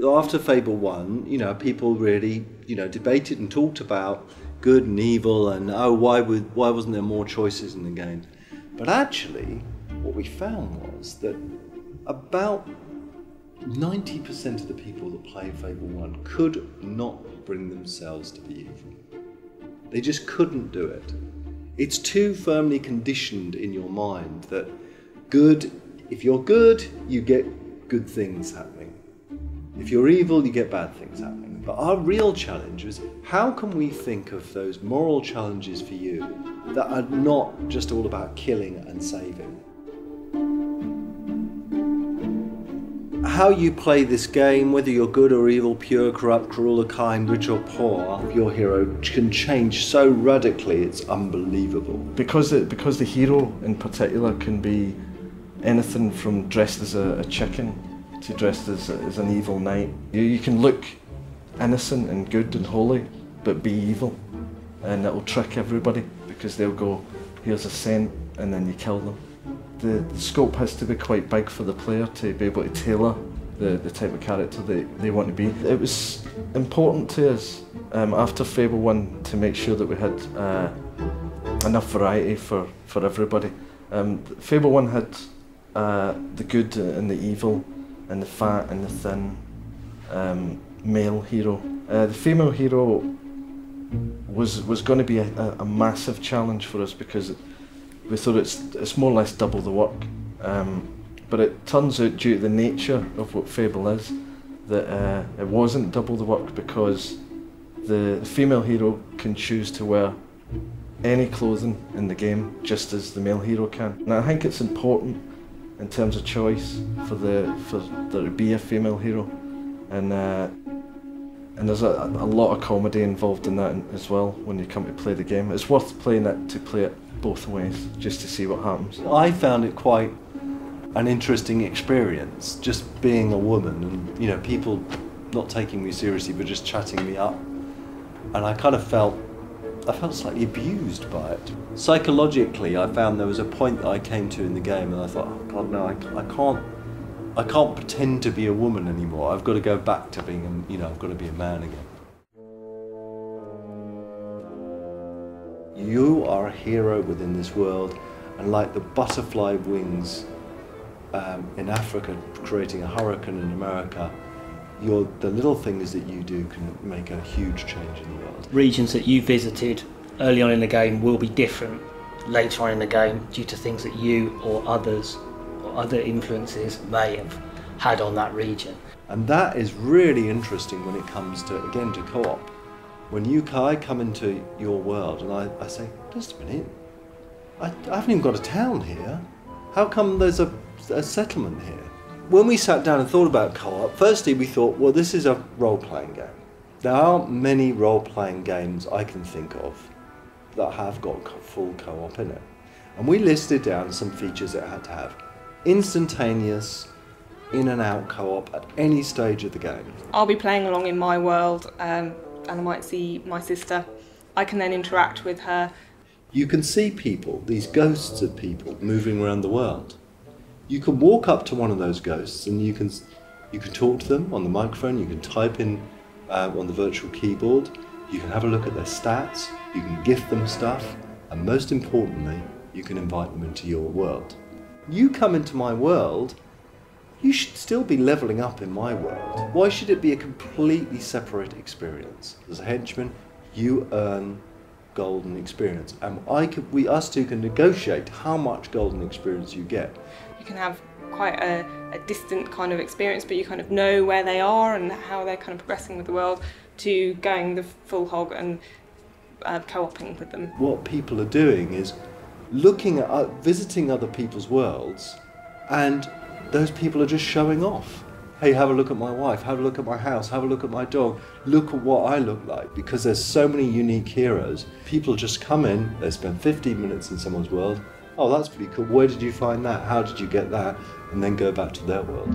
after Fable 1, you know, people really, you know, debated and talked about good and evil and, oh, why wasn't there more choices in the game? But actually, what we found was that about 90% of the people that play Fable 1 could not bring themselves to be evil. They just couldn't do it. It's too firmly conditioned in your mind that good, if you're good, you get good things happening. If you're evil, you get bad things happening. But our real challenge is, how can we think of those moral challenges for you that are not just all about killing and saving? How you play this game, whether you're good or evil, pure, corrupt, cruel or kind, rich or poor, your hero can change so radically, it's unbelievable. Because the hero in particular can be anything from dressed as a chicken to dressed as an evil knight. You can look innocent and good and holy, but be evil, and it'll trick everybody because they'll go, here's a cent, and then you kill them. The scope has to be quite big for the player to be able to tailor the type of character they want to be. It was important to us after Fable 1 to make sure that we had enough variety for everybody. Fable 1 had the good and the evil, and the fat and the thin male hero. The female hero was going to be a massive challenge for us because we thought it's more or less double the work. But it turns out, due to the nature of what Fable is, that it wasn't double the work, because the female hero can choose to wear any clothing in the game just as the male hero can. And I think it's important in terms of choice for there to be a female hero, and there's a lot of comedy involved in that as well when you come to play the game. It's worth playing it to play it both ways, just to see what happens. I found it quite an interesting experience, just being a woman, and you know, people not taking me seriously but just chatting me up, and I kind of felt slightly abused by it. Psychologically, I found there was a point that I came to in the game and I thought, oh God, no, I can't pretend to be a woman anymore. I've got to go back to being, you know, I've got to be a man again. You are a hero within this world, and like the butterfly wings in Africa creating a hurricane in America, the little things that you do can make a huge change in the world. Regions that you visited early on in the game will be different later on in the game due to things that you or others or other influences may have had on that region. And that is really interesting when it comes to, again, to co-op. When I come into your world and I say, just a minute, I haven't even got a town here. How come there's a settlement here? When we sat down and thought about co-op, firstly we thought, well, this is a role-playing game. There aren't many role-playing games I can think of that have got full co-op in it. And we listed down some features it had to have. Instantaneous, in and out co-op at any stage of the game. I'll be playing along in my world, and I might see my sister. I can then interact with her. You can see people, these ghosts of people, moving around the world. You can walk up to one of those ghosts and you can talk to them on the microphone, you can type in on the virtual keyboard, you can have a look at their stats, you can gift them stuff, and most importantly, you can invite them into your world. You come into my world, you should still be leveling up in my world. Why should it be a completely separate experience? As a henchman, you earn golden experience, and us two can negotiate how much golden experience you get. You can have quite a distant kind of experience, but you kind of know where they are and how they're kind of progressing with the world, to going the full hog and co-oping with them. What people are doing is looking at, visiting other people's worlds, and those people are just showing off. Hey, have a look at my wife, have a look at my house, have a look at my dog, look at what I look like. Because there's so many unique heroes, people just come in, they spend 15 minutes in someone's world, oh, that's pretty cool, where did you find that, how did you get that, and then go back to their world.